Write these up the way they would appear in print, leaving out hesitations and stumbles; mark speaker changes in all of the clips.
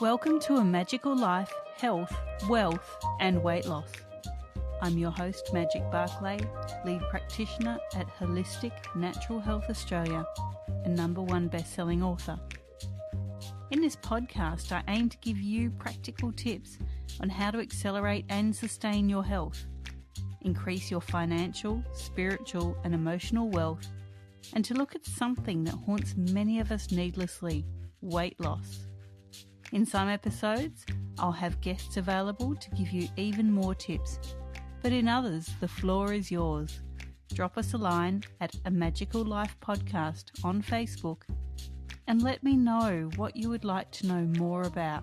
Speaker 1: Welcome to A Magical Life, Health, Wealth and Weight Loss. I'm your host, Magic BARCLAY, lead practitioner at Holistic Natural Health Australia and #1 best-selling author. In this podcast, I aim to give you practical tips on how to accelerate and sustain your health, increase your financial, spiritual and emotional wealth, and to look at something that haunts many of us needlessly, weight loss. In some episodes, I'll have guests available to give you even more tips, but in others, the floor is yours. Drop us a line at A Magical Life Podcast on Facebook and let me know what you would like to know more about.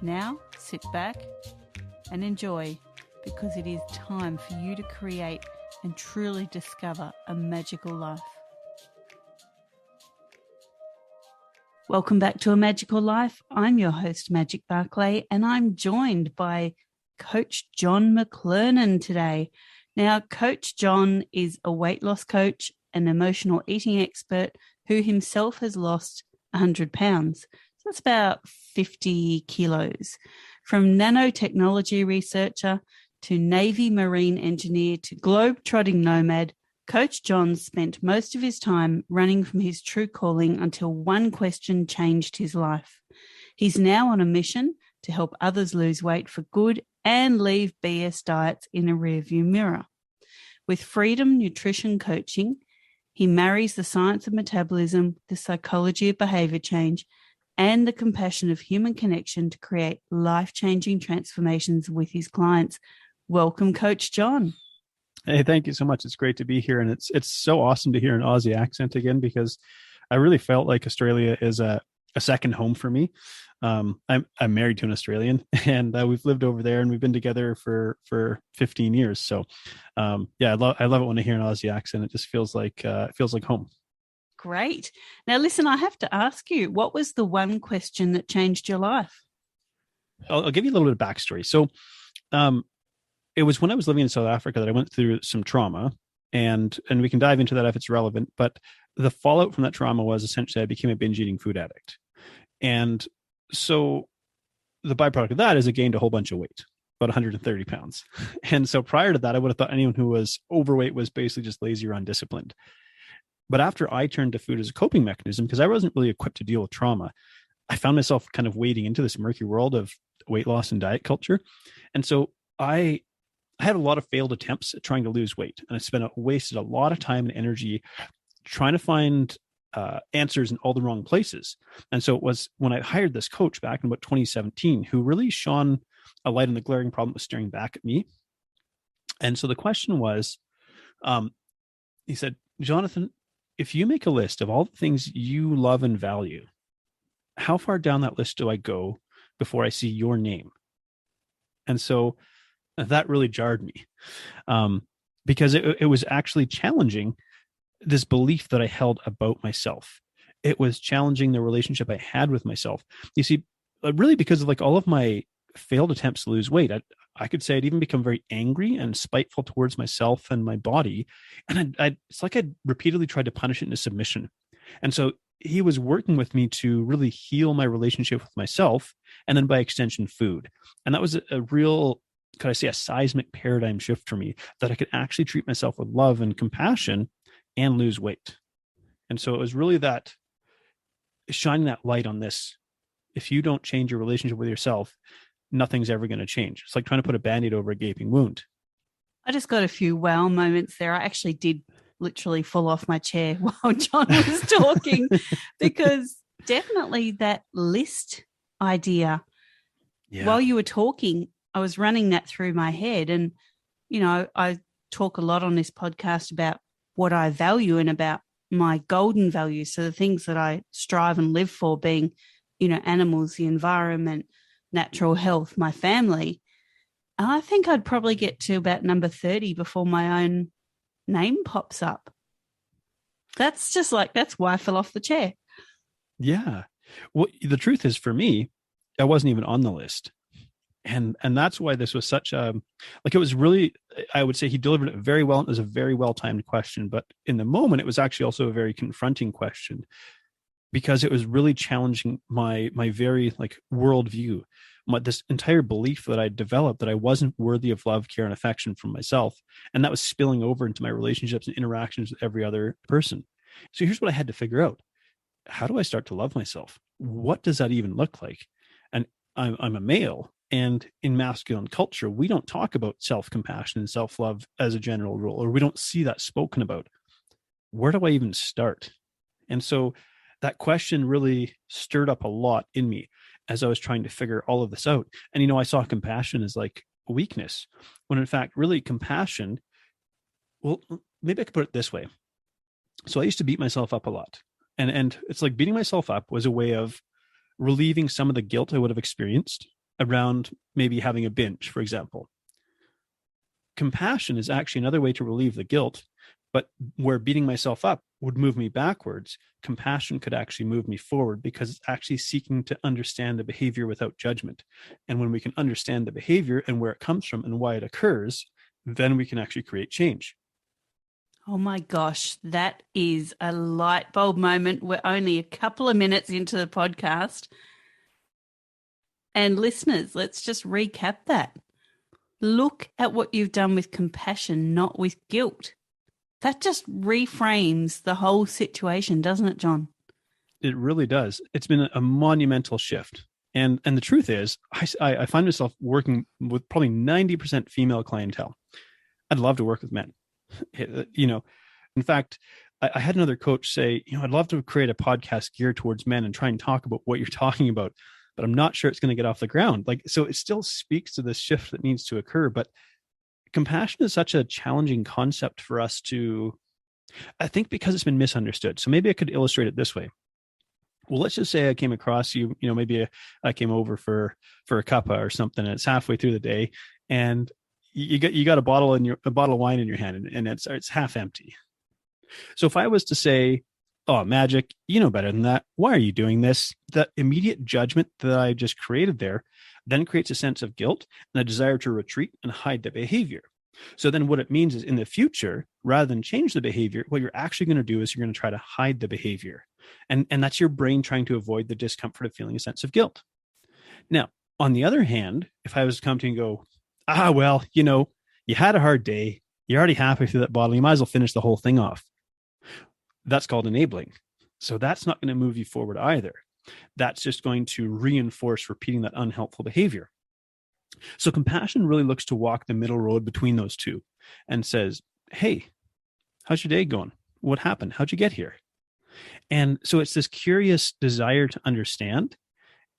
Speaker 1: Now, sit back and enjoy, because it is time for you to create and truly discover a magical life. Welcome back to A Magical Life. I'm your host, Magic BARCLAY, and I'm joined by Coach Jon McLernon today. Now, Coach Jon is a weight loss coach, an emotional eating expert who himself has lost 100 pounds. So that's about 50 kilos. From nanotechnology researcher to Navy Marine engineer to globe-trotting nomad, Coach Jon spent most of his time running from his true calling until one question changed his life. He's now on a mission to help others lose weight for good and leave BS diets in a rearview mirror. With Freedom Nutrition Coaching, he marries the science of metabolism, the psychology of behavior change, and the compassion of human connection to create life-changing transformations with his clients. Welcome, Coach Jon.
Speaker 2: Hey, thank you so much. It's great to be here. And it's so awesome to hear an Aussie accent again, because I really felt like Australia is a second home for me. I'm married to an Australian, and we've lived over there and we've been together for 15 years. So I love it when I hear an Aussie accent. It just feels like home.
Speaker 1: Great. Now listen, I have to ask you, what was the one question that changed your life?
Speaker 2: I'll give you a little bit of backstory. So it was when I was living in South Africa that I went through some trauma, and we can dive into that if it's relevant. But the fallout from that trauma was essentially I became a binge eating food addict. And so the byproduct of that is I gained a whole bunch of weight, about 130 pounds. And so prior to that, I would have thought anyone who was overweight was basically just lazy or undisciplined. But after I turned to food as a coping mechanism, because I wasn't really equipped to deal with trauma, I found myself kind of wading into this murky world of weight loss and diet culture. And so I had a lot of failed attempts at trying to lose weight, and I wasted a lot of time and energy trying to find answers in all the wrong places. And so it was when I hired this coach back in about 2017, who really shone a light on the glaring problem that was staring back at me. And so the question was, he said, Jonathan, if you make a list of all the things you love and value, how far down that list do I go before I see your name? And so that really jarred me, because it was actually challenging this belief that I held about myself. It was challenging the relationship I had with myself. You see, really because of like all of my failed attempts to lose weight, I could say I'd even become very angry and spiteful towards myself and my body. And it's like I'd repeatedly tried to punish it into submission. And so he was working with me to really heal my relationship with myself, and then by extension, food. And that was a real, could I say, a seismic paradigm shift for me, that I could actually treat myself with love and compassion and lose weight. And so it was really that shining that light on this. If you don't change your relationship with yourself, nothing's ever going to change. It's like trying to put a Band-Aid over a gaping wound.
Speaker 1: I just got a few wow moments there. I actually did literally fall off my chair while Jon was talking, because definitely that list idea, while you were talking, I was running that through my head. And, you know, I talk a lot on this podcast about what I value and about my golden values. So the things that I strive and live for being, you know, animals, the environment, natural health, my family. And I think I'd probably get to about number 30 before my own name pops up. That's why I fell off the chair.
Speaker 2: Yeah. Well, the truth is, for me, I wasn't even on the list. And that's why this was such a, like, it was really, I would say he delivered it very well. It was a very well-timed question, but in the moment, it was actually also a very confronting question, because it was really challenging my very like worldview, this entire belief that I developed that I wasn't worthy of love, care, and affection from myself. And that was spilling over into my relationships and interactions with every other person. So here's what I had to figure out. How do I start to love myself? What does that even look like? And I'm a male, and in masculine culture, we don't talk about self-compassion and self-love as a general rule, or we don't see that spoken about. Where do I even start? And so that question really stirred up a lot in me as I was trying to figure all of this out. And, I saw compassion as like a weakness, when in fact, really compassion, well, maybe I could put it this way. So I used to beat myself up a lot. And it's like beating myself up was a way of relieving some of the guilt I would have experienced around maybe having a binge, for example. Compassion is actually another way to relieve the guilt, but where beating myself up would move me backwards, compassion could actually move me forward, because it's actually seeking to understand the behavior without judgment. And when we can understand the behavior and where it comes from and why it occurs, then we can actually create change.
Speaker 1: Oh my gosh, that is a light bulb moment. We're only a couple of minutes into the podcast. And listeners, let's just recap that. Look at what you've done with compassion, not with guilt. That just reframes the whole situation, doesn't it, Jon?
Speaker 2: It really does. It's been a monumental shift. And the truth is, I find myself working with probably 90% female clientele. I'd love to work with men. In fact, I had another coach say, I'd love to create a podcast geared towards men and try and talk about what you're talking about, but I'm not sure it's going to get off the ground. So it still speaks to this shift that needs to occur. But compassion is such a challenging concept for us to, I think, because it's been misunderstood. So maybe I could illustrate it this way. Well, let's just say I came across you, maybe I came over for a cuppa or something, and it's halfway through the day, and you got a bottle of wine in your hand, and it's half empty. So if I was to say, "Oh, Magic, you know better than that. Why are you doing this?" The immediate judgment that I just created there then creates a sense of guilt and a desire to retreat and hide the behavior. So then what it means is, in the future, rather than change the behavior, what you're actually going to do is you're going to try to hide the behavior. And that's your brain trying to avoid the discomfort of feeling a sense of guilt. Now, on the other hand, if I was to come to you and go, well, you had a hard day, you're already halfway through that bottle, you might as well finish the whole thing off. That's called enabling. So that's not going to move you forward either. That's just going to reinforce repeating that unhelpful behavior. So compassion really looks to walk the middle road between those two and says, hey, how's your day going? What happened? How'd you get here? And so it's this curious desire to understand.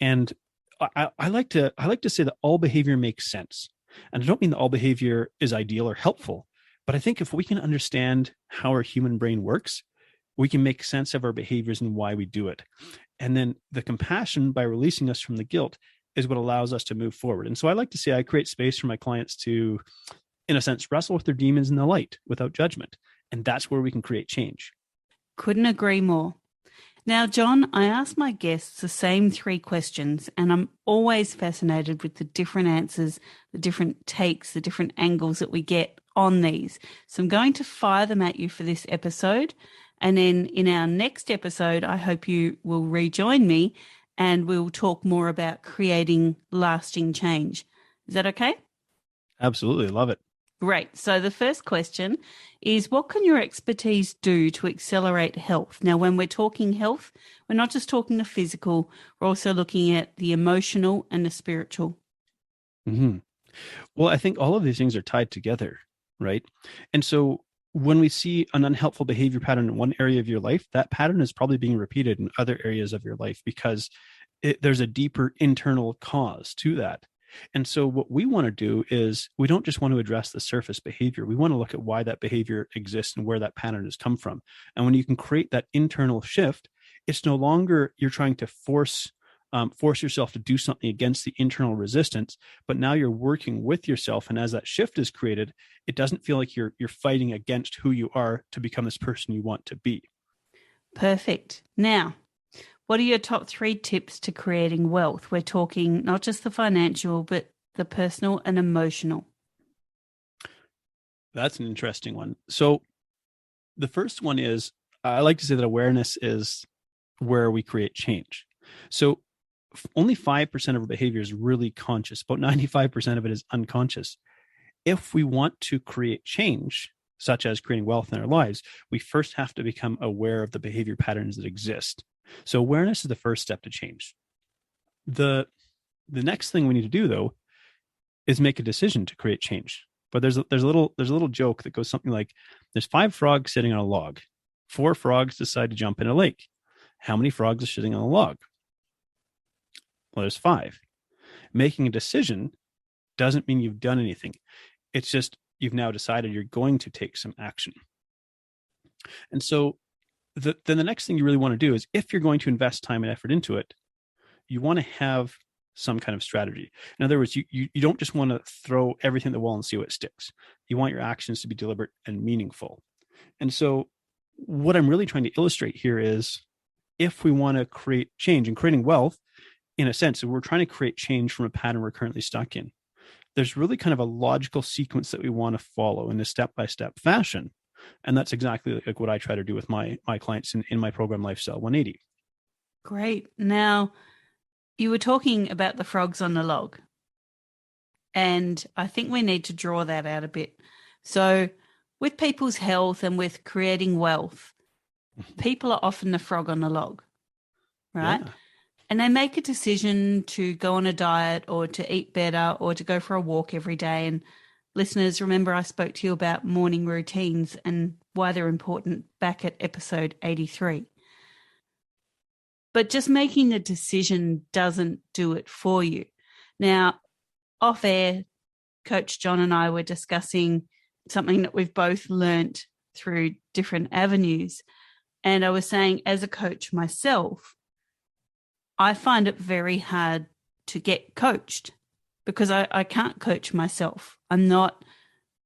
Speaker 2: And I like to say that all behavior makes sense. And I don't mean that all behavior is ideal or helpful, but I think if we can understand how our human brain works, we can make sense of our behaviors and why we do it. And then the compassion, by releasing us from the guilt, is what allows us to move forward. And so I like to say I create space for my clients to, in a sense, wrestle with their demons in the light without judgment. And that's where we can create change.
Speaker 1: Couldn't agree more. Now, Jon, I ask my guests the same 3 questions, and I'm always fascinated with the different answers, the different takes, the different angles that we get on these. So I'm going to fire them at you for this episode. And then in our next episode, I hope you will rejoin me and we'll talk more about creating lasting change. Is that okay?
Speaker 2: Absolutely. Love it.
Speaker 1: Great. So the first question is, what can your expertise do to accelerate health? Now, when we're talking health, we're not just talking the physical, we're also looking at the emotional and the spiritual.
Speaker 2: Mm-hmm. Well, I think all of these things are tied together, right? And so when we see an unhelpful behavior pattern in one area of your life, that pattern is probably being repeated in other areas of your life because there's a deeper internal cause to that. And so what we want to do is we don't just want to address the surface behavior. We want to look at why that behavior exists and where that pattern has come from. And when you can create that internal shift, it's no longer you're trying to force yourself to do something against the internal resistance, but now you're working with yourself. And as that shift is created, it doesn't feel like you're fighting against who you are to become this person you want to be.
Speaker 1: Perfect. Now, what are your top 3 tips to creating wealth? We're talking not just the financial, but the personal and emotional.
Speaker 2: That's an interesting one. So the first one is, I like to say that awareness is where we create change. So only 5% of our behavior is really conscious. About 95% of it is unconscious. If we want to create change, such as creating wealth in our lives, we first have to become aware of the behavior patterns that exist. So awareness is the first step to change. The next thing we need to do, though, is make a decision to create change. But there's a little joke that goes something like, there's 5 frogs sitting on a log. 4 frogs decide to jump in a lake. How many frogs are sitting on the log? Well, there's 5. Making a decision doesn't mean you've done anything. It's just you've now decided you're going to take some action. And so then the next thing you really want to do is, if you're going to invest time and effort into it, you want to have some kind of strategy. In other words, you don't just want to throw everything at the wall and see what sticks. You want your actions to be deliberate and meaningful. And so what I'm really trying to illustrate here is, if we want to create change and creating wealth, in a sense, we're trying to create change from a pattern we're currently stuck in. There's really kind of a logical sequence that we want to follow in a step-by-step fashion. And that's exactly like what I try to do with my clients in my program, Lifestyle 180.
Speaker 1: Great. Now, you were talking about the frogs on the log, and I think we need to draw that out a bit. So with people's health and with creating wealth, people are often the frog on the log, right? Yeah. And they make a decision to go on a diet or to eat better or to go for a walk every day. And listeners, remember I spoke to you about morning routines and why they're important back at episode 83. But just making the decision doesn't do it for you. Now, off air, Coach Jon and I were discussing something that we've both learnt through different avenues. And I was saying, as a coach myself, I find it very hard to get coached because I can't coach myself. I'm not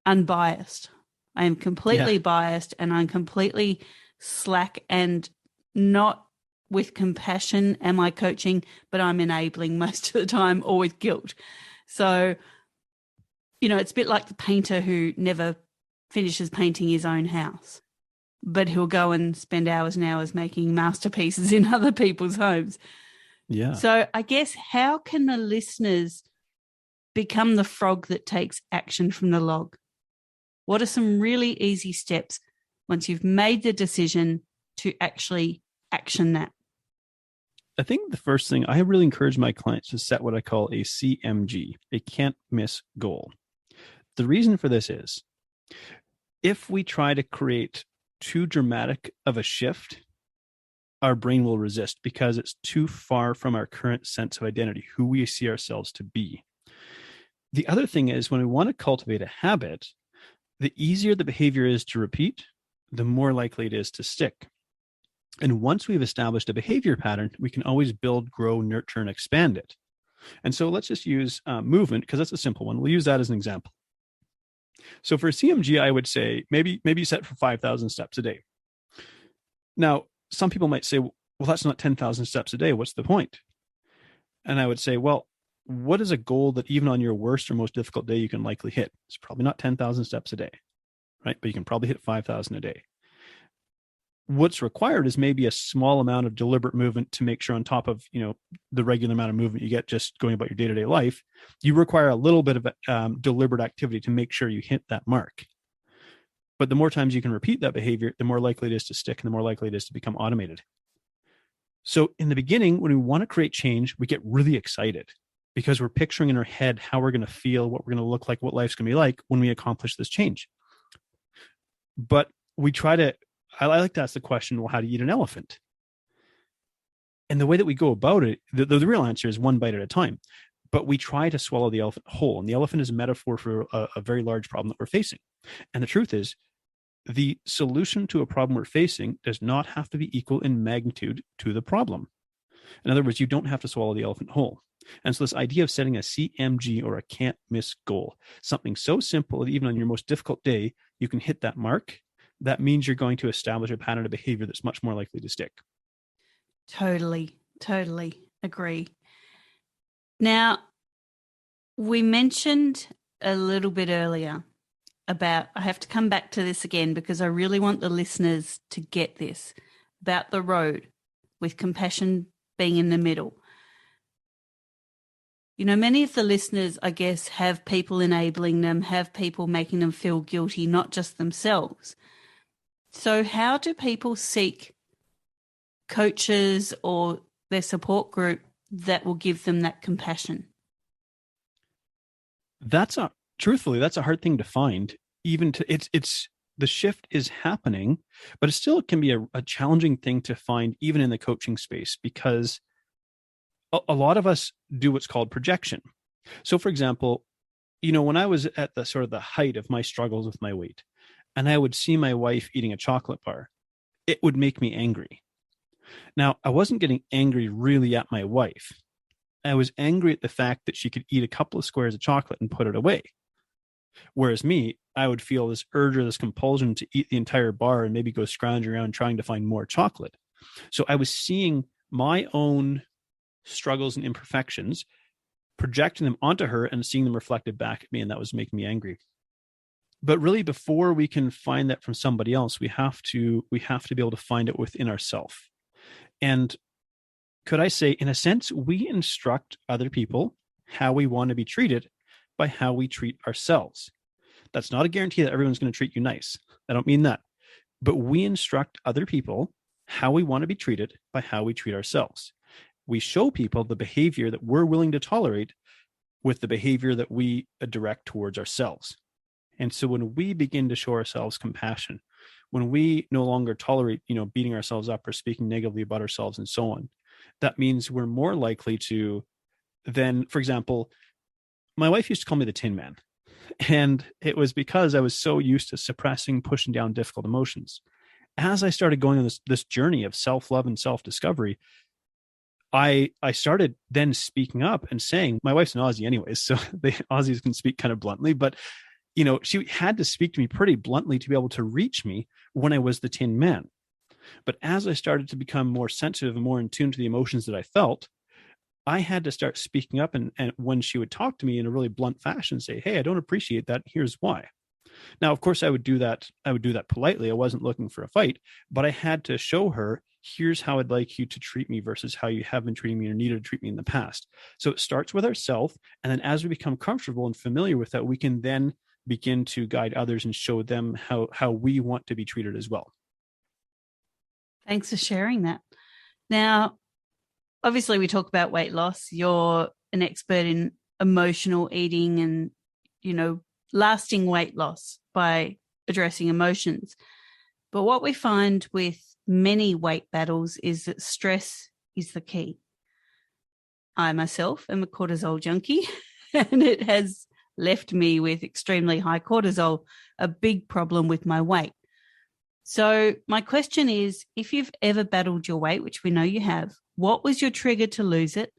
Speaker 1: unbiased. I am completely biased, and I'm completely slack and not with compassion am I coaching, but I'm enabling most of the time, or with guilt. So, it's a bit like the painter who never finishes painting his own house, but he'll go and spend hours and hours making masterpieces in other people's homes.
Speaker 2: Yeah.
Speaker 1: So I guess, how can the listeners become the frog that takes action from the log? What are some really easy steps once you've made the decision to actually action that?
Speaker 2: I think the first thing, I really encourage my clients to set what I call a CMG, a can't miss goal. The reason for this is, if we try to create too dramatic of a shift, our brain will resist because it's too far from our current sense of identity, who we see ourselves to be. The other thing is, when we want to cultivate a habit, the easier the behavior is to repeat, the more likely it is to stick. And once we've established a behavior pattern, we can always build, grow, nurture, and expand it. And so let's just use movement, because that's a simple one. We'll use that as an example. So for CMG, I would say maybe set for 5,000 steps a day. Now, some people might say, well, that's not 10,000 steps a day. What's the point? And I would say, well, what is a goal that even on your worst or most difficult day you can likely hit? It's probably not 10,000 steps a day, right? But you can probably hit 5,000 a day. What's required is maybe a small amount of deliberate movement to make sure, on top of the regular amount of movement you get just going about your day-to-day life, you require a little bit of deliberate activity to make sure you hit that mark. But the more times you can repeat that behavior, the more likely it is to stick, and the more likely it is to become automated. So in the beginning, when we want to create change, we get really excited because we're picturing in our head how we're going to feel, what we're going to look like, what life's going to be like when we accomplish this change. But I like to ask the question, well, how do you eat an elephant? And the way that we go about it, the real answer is one bite at a time. But we try to swallow the elephant whole. And the elephant is a metaphor for a very large problem that we're facing. And the truth is, the solution to a problem we're facing does not have to be equal in magnitude to the problem. In other words, you don't have to swallow the elephant whole. And so this idea of setting a CMG, or a can't miss goal, something so simple that even on your most difficult day, you can hit that mark, that means you're going to establish a pattern of behavior that's much more likely to stick.
Speaker 1: Totally agree. Now, we mentioned a little bit earlier about, I have to come back to this again because I really want the listeners to get this, about the road. with compassion being in the middle. You know, many of the listeners, I guess, have people enabling them, have people making them feel guilty, not just themselves. So how do people seek coaches or their support group that will give them that compassion?
Speaker 2: Truthfully, that's a hard thing to find. Even to it's the shift is happening, but it still can be a challenging thing to find even in the coaching space, because a lot of us do what's called projection. So for example, you know, when I was at the sort of the height of my struggles with my weight, and I would see my wife eating a chocolate bar, it would make me angry. Now, I wasn't getting angry really at my wife. I was angry at the fact that she could eat a couple of squares of chocolate and put it away. Whereas me, I would feel this urge or this compulsion to eat the entire bar and maybe go scrounging around trying to find more chocolate. So I was seeing my own struggles and imperfections, projecting them onto her and seeing them reflected back at me, and that was making me angry. But really, before we can find that from somebody else, we have to be able to find it within ourselves. And could I say, in a sense, we instruct other people how we want to be treated by how we treat ourselves. That's not a guarantee that everyone's going to treat you nice. I don't mean that. But we instruct other people how we want to be treated by how we treat ourselves. We show people the behavior that we're willing to tolerate with the behavior that we direct towards ourselves. And so when we begin to show ourselves compassion, when we no longer tolerate, beating ourselves up or speaking negatively about ourselves and so on, that means we're more likely to then, for example, my wife used to call me the Tin Man. And it was because I was so used to suppressing, pushing down difficult emotions. As I started going on this journey of self-love and self-discovery, I started then speaking up and saying, my wife's an Aussie anyways, so Aussies can speak kind of bluntly, but she had to speak to me pretty bluntly to be able to reach me when I was the Tin Man. But as I started to become more sensitive and more in tune to the emotions that I felt, I had to start speaking up. And when she would talk to me in a really blunt fashion, say, hey, I don't appreciate that. Here's why. Now, of course, I would do that politely. I wasn't looking for a fight, but I had to show her, here's how I'd like you to treat me versus how you have been treating me or needed to treat me in the past. So it starts with ourselves. And then as we become comfortable and familiar with that, we can then begin to guide others and show them how we want to be treated as well.
Speaker 1: Thanks for sharing that. Now, obviously, we talk about weight loss. You're an expert in emotional eating and, lasting weight loss by addressing emotions. But what we find with many weight battles is that stress is the key. I myself am a cortisol junkie, and it has left me with extremely high cortisol, a big problem with my weight. So my question is, if you've ever battled your weight, which we know you have, what was your trigger to lose it?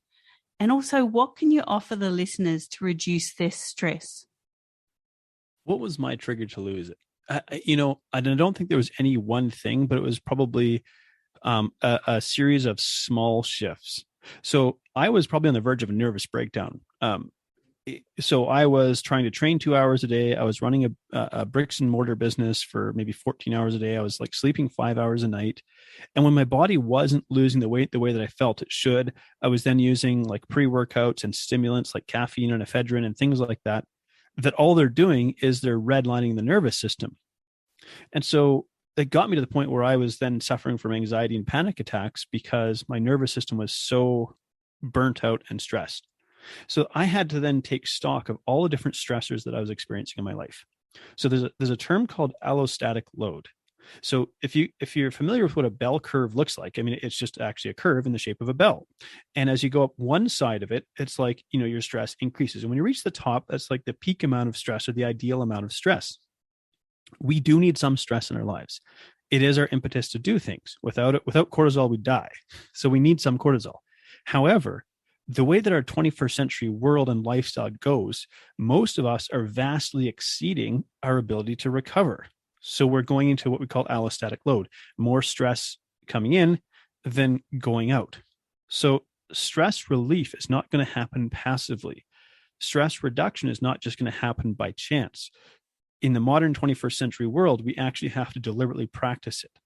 Speaker 1: And also, what can you offer the listeners to reduce their stress?
Speaker 2: What was my trigger to lose it? I don't think there was any one thing, but it was probably a series of small shifts. So I was probably on the verge of a nervous breakdown. So I was trying to train 2 hours a day. I was running a bricks and mortar business for maybe 14 hours a day. I was like sleeping 5 hours a night. And when my body wasn't losing the weight the way that I felt it should, I was then using like pre-workouts and stimulants like caffeine and ephedrine and things like that all they're doing is they're redlining the nervous system. And so it got me to the point where I was then suffering from anxiety and panic attacks because my nervous system was so burnt out and stressed. So I had to then take stock of all the different stressors that I was experiencing in my life. So there's a term called allostatic load. So if you're familiar with what a bell curve looks like, I mean, it's just actually a curve in the shape of a bell. And as you go up one side of it, it's like, your stress increases. And when you reach the top, that's like the peak amount of stress or the ideal amount of stress. We do need some stress in our lives. It is our impetus to do things. Without cortisol, we die. So we need some cortisol. However, the way that our 21st century world and lifestyle goes, most of us are vastly exceeding our ability to recover. So we're going into what we call allostatic load, more stress coming in than going out. So stress relief is not going to happen passively. Stress reduction is not just going to happen by chance. In the modern 21st century world, we actually have to deliberately practice it.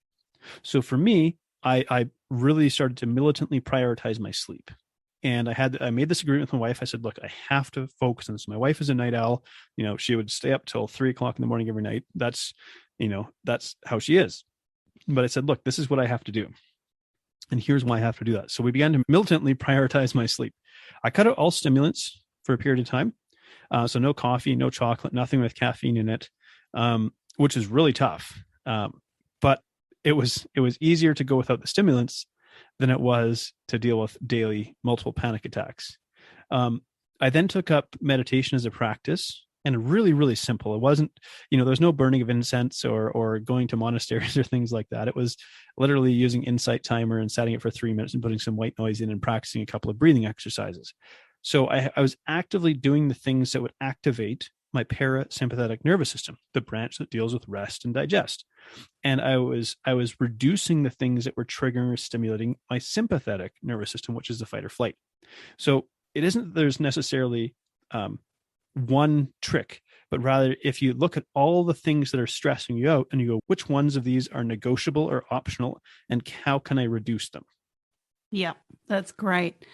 Speaker 2: So for me, I really started to militantly prioritize my sleep. And I made this agreement with my wife. I said, look, I have to focus on this. My wife is a night owl. She would stay up till 3 o'clock in the morning every night. That's how she is. But I said, look, this is what I have to do. And here's why I have to do that. So we began to militantly prioritize my sleep. I cut out all stimulants for a period of time. So no coffee, no chocolate, nothing with caffeine in it, which is really tough. But it was easier to go without the stimulants than it was to deal with daily multiple panic attacks. I then took up meditation as a practice, and really, really simple. It wasn't, there was no burning of incense or going to monasteries or things like that. It was literally using Insight Timer and setting it for 3 minutes and putting some white noise in and practicing a couple of breathing exercises. So I was actively doing the things that would activate my parasympathetic nervous system, the branch that deals with rest and digest. And I was reducing the things that were triggering or stimulating my sympathetic nervous system, which is the fight or flight. So it isn't that there's necessarily one trick, but rather if you look at all the things that are stressing you out and you go, which ones of these are negotiable or optional, and how can I reduce them?
Speaker 1: Yeah, that's great.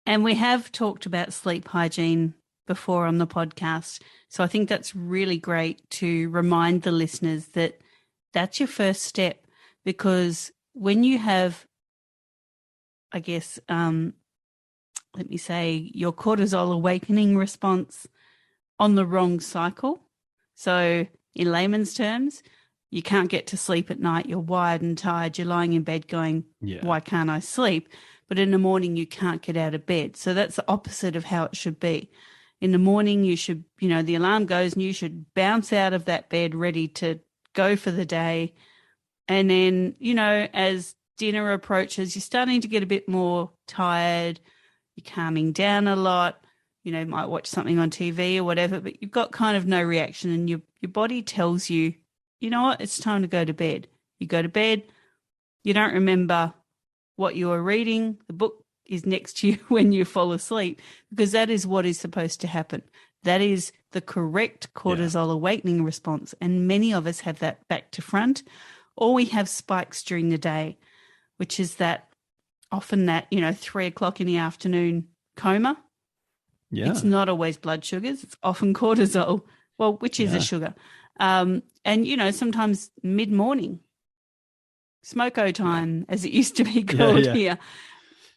Speaker 1: And we have talked about sleep hygiene before on the podcast. So I think that's really great to remind the listeners that that's your first step, because when you have, I guess, let me say, your cortisol awakening response on the wrong cycle. So in layman's terms, you can't get to sleep at night. You're wired and tired. You're lying in bed going, why can't I sleep? But in the morning, you can't get out of bed. So that's the opposite of how it should be. In the morning, you should, the alarm goes and you should bounce out of that bed ready to go for the day. And then, as dinner approaches, you're starting to get a bit more tired. You're calming down a lot. You might watch something on TV or whatever, but you've got kind of no reaction, and your body tells you, you know what, it's time to go to bed. You go to bed. You don't remember what you were reading. The book is next to you when you fall asleep, because that is what is supposed to happen. That is the correct cortisol awakening response. And many of us have that back to front, or we have spikes during the day, which is often that 3 o'clock in the afternoon coma. Yeah. It's not always blood sugars. It's often cortisol, which is a sugar. And, sometimes mid-morning, smoko time, as it used to be called here,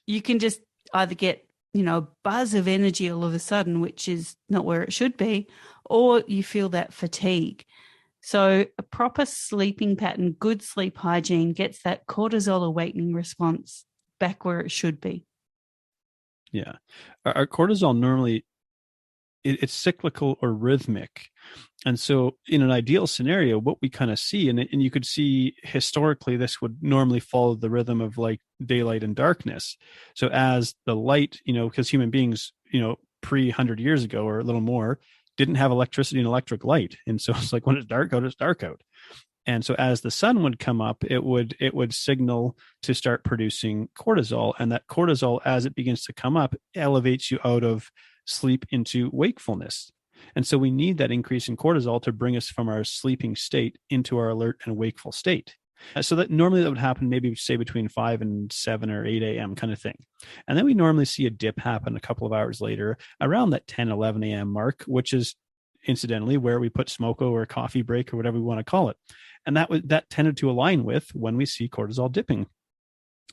Speaker 1: you can just either get, a buzz of energy all of a sudden, which is not where it should be, or you feel that fatigue. So a proper sleeping pattern, good sleep hygiene gets that cortisol awakening response back where it should be.
Speaker 2: Yeah. Our cortisol normally, it's cyclical or rhythmic. And so in an ideal scenario, what we kind of see, and you could see historically, this would normally follow the rhythm of like daylight and darkness. So as the light, because human beings, pre 100 years ago or a little more, didn't have electricity and electric light. And so it's like when it's dark out, it's dark out. And so as the sun would come up, it would signal to start producing cortisol. And that cortisol, as it begins to come up, elevates you out of sleep into wakefulness. And so we need that increase in cortisol to bring us from our sleeping state into our alert and wakeful state. So that normally that would happen maybe say between 5 and 7 or 8 a.m. kind of thing. And then we normally see a dip happen a couple of hours later around that 10, 11 a.m. mark, which is incidentally where we put smoko or a coffee break or whatever we want to call it. And that tended to align with when we see cortisol dipping.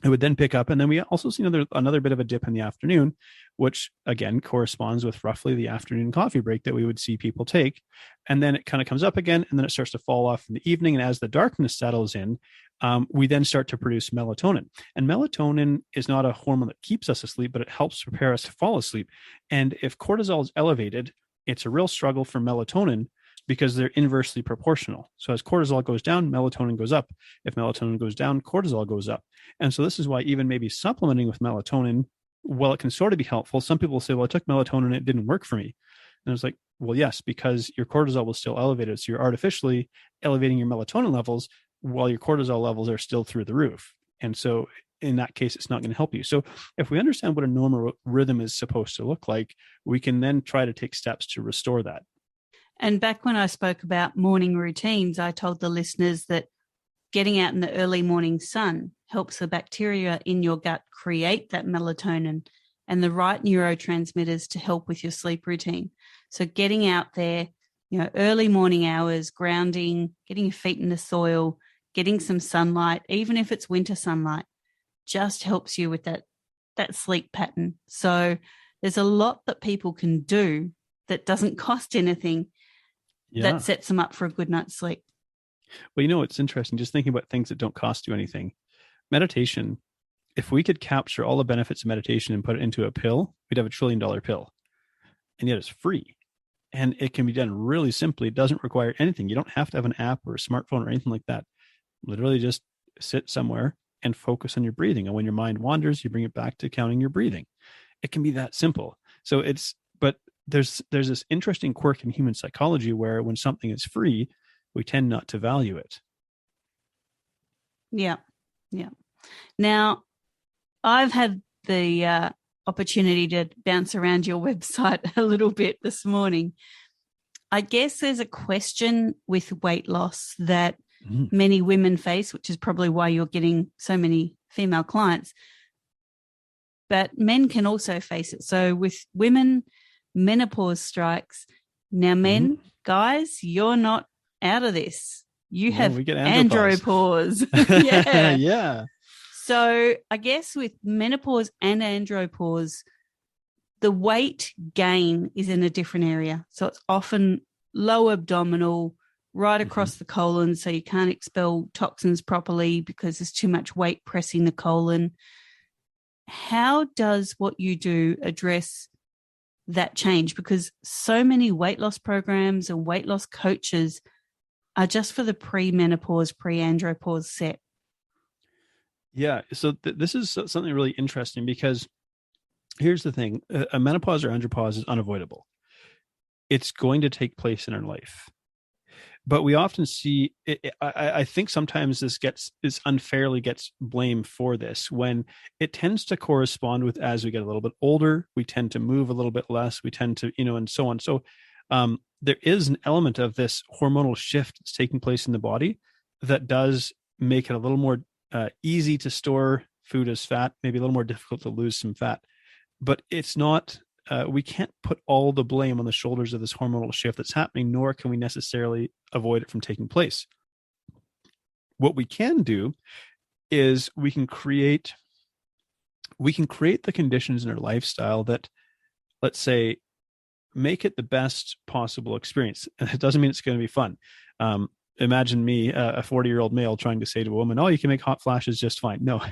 Speaker 2: It would then pick up, and then we also see another bit of a dip in the afternoon, which again corresponds with roughly the afternoon coffee break that we would see people take. And then it kind of comes up again, and then it starts to fall off in the evening. And as the darkness settles in, we then start to produce melatonin. And melatonin is not a hormone that keeps us asleep, but it helps prepare us to fall asleep. And if cortisol is elevated, it's a real struggle for melatonin, because they're inversely proportional. So as cortisol goes down, melatonin goes up. If melatonin goes down, cortisol goes up. And so this is why even maybe supplementing with melatonin, while it can sort of be helpful, some people say, well, I took melatonin and it didn't work for me. And it's like, well, yes, because your cortisol was still elevated. So you're artificially elevating your melatonin levels while your cortisol levels are still through the roof. And so in that case, it's not going to help you. So if we understand what a normal rhythm is supposed to look like, we can then try to take steps to restore that.
Speaker 1: And back when I spoke about morning routines, I told the listeners that getting out in the early morning sun helps the bacteria in your gut create that melatonin and the right neurotransmitters to help with your sleep routine. So getting out there, early morning hours, grounding, getting your feet in the soil, getting some sunlight, even if it's winter sunlight, just helps you with that sleep pattern. So there's a lot that people can do that doesn't cost anything that sets them up for a good night's sleep.
Speaker 2: Well, it's interesting just thinking about things that don't cost you anything. Meditation, if we could capture all the benefits of meditation and put it into a pill, we'd have $1 trillion pill. And yet it's free. And it can be done really simply. It doesn't require anything. You don't have to have an app or a smartphone or anything like that. Literally just sit somewhere and focus on your breathing. And when your mind wanders, you bring it back to counting your breathing. It can be that simple. So but there's this interesting quirk in human psychology where when something is free, we tend not to value it.
Speaker 1: Yeah. Now, I've had the opportunity to bounce around your website a little bit this morning. I guess there's a question with weight loss that many women face, which is probably why you're getting so many female clients. But men can also face it. So with women, menopause strikes. Now, men, guys, you're not out of this. You have andropause.
Speaker 2: Yeah.
Speaker 1: So I guess with menopause and andropause, the weight gain is in a different area. So it's often low abdominal, right across the colon, so you can't expel toxins properly because there's too much weight pressing the colon. How does what you do address that change? Because so many weight loss programs and weight loss coaches are just for the pre-menopause, pre-andropause set.
Speaker 2: Yeah. So this is something really interesting because here's the thing. A menopause or andropause is unavoidable. It's going to take place in our life. But we often see, I think sometimes this unfairly gets blamed for this when it tends to correspond with as we get a little bit older, we tend to move a little bit less, we tend to, and so on. So there is an element of this hormonal shift that's taking place in the body that does make it a little more easy to store food as fat, maybe a little more difficult to lose some fat. But it's not, we can't put all the blame on the shoulders of this hormonal shift that's happening, nor can we necessarily avoid it from taking place. What we can do is we can create the conditions in our lifestyle that, let's say, make it the best possible experience. And it doesn't mean it's going to be fun. Imagine me, a 40-year-old male, trying to say to a woman, "Oh, you can make hot flashes just fine." No,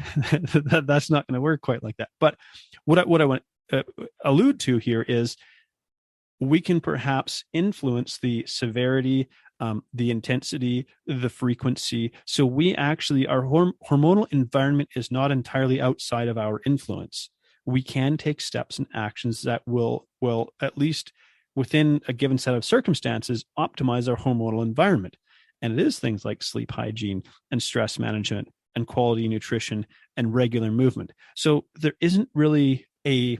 Speaker 2: that's not going to work quite like that. But what I want to allude to here is we can perhaps influence the severity, the intensity, the frequency. So we actually, our hormonal environment is not entirely outside of our influence. We can take steps and actions that will at least within a given set of circumstances optimize our hormonal environment. And it is things like sleep hygiene and stress management and quality nutrition and regular movement. So there isn't really this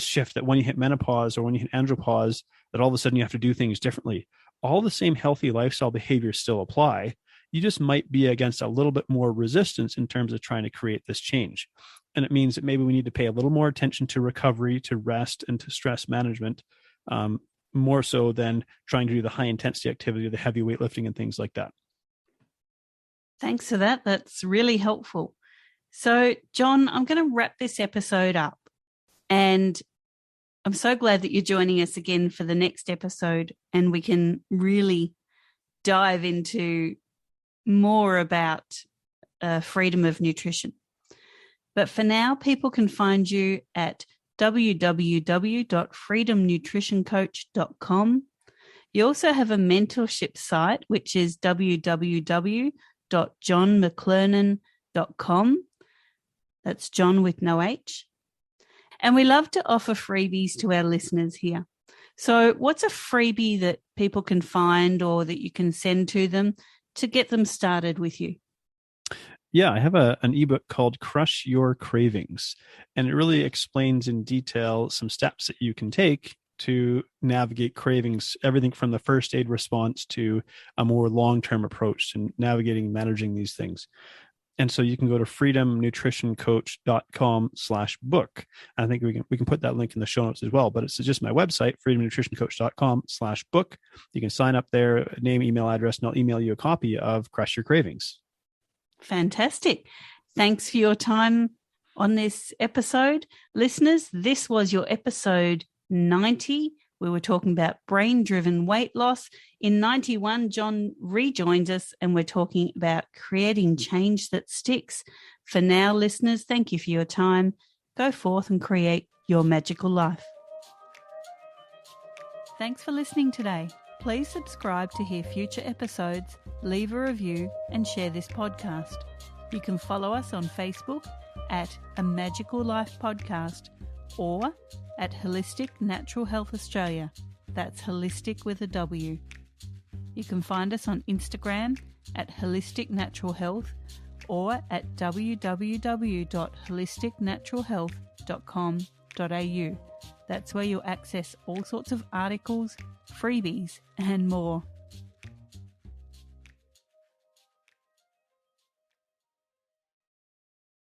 Speaker 2: shift that when you hit menopause or when you hit andropause, that all of a sudden you have to do things differently. All the same healthy lifestyle behaviors still apply. You just might be against a little bit more resistance in terms of trying to create this change. And it means that maybe we need to pay a little more attention to recovery, to rest, and to stress management, more so than trying to do the high intensity activity, the heavy weightlifting and things like that.
Speaker 1: Thanks for that. That's really helpful. So, Jon, I'm going to wrap this episode up. And I'm so glad that you're joining us again for the next episode, and we can really dive into more about freedom of nutrition. But for now, people can find you at www.freedomnutritioncoach.com. You also have a mentorship site, which is www.jonmclernon.com. That's Jon with no H. And we love to offer freebies to our listeners here. So what's a freebie that people can find or that you can send to them to get them started with you?
Speaker 2: Yeah, I have an ebook called Crush Your Cravings, and it really explains in detail some steps that you can take to navigate cravings, everything from the first aid response to a more long-term approach to navigating, managing these things. And so you can go to freedomnutritioncoach.com/book. And I think we can put that link in the show notes as well, but it's just my website, freedomnutritioncoach.com/book. You can sign up there, name, email address, and I'll email you a copy of Crush Your Cravings.
Speaker 1: Fantastic. Thanks for your time on this episode. Listeners, this was your episode 90. We were talking about brain-driven weight loss. In 91, Jon rejoins us and we're talking about creating change that sticks. For now, listeners, thank you for your time. Go forth and create your magical life. Thanks for listening today. Please subscribe to hear future episodes, leave a review, and share this podcast. You can follow us on Facebook at A Magical Life Podcast or at Holistic Natural Health Australia. That's holistic with a W. You can find us on Instagram at Holistic Natural Health or at www.holisticnaturalhealth.com.au. That's where you'll access all sorts of articles, freebies, and more.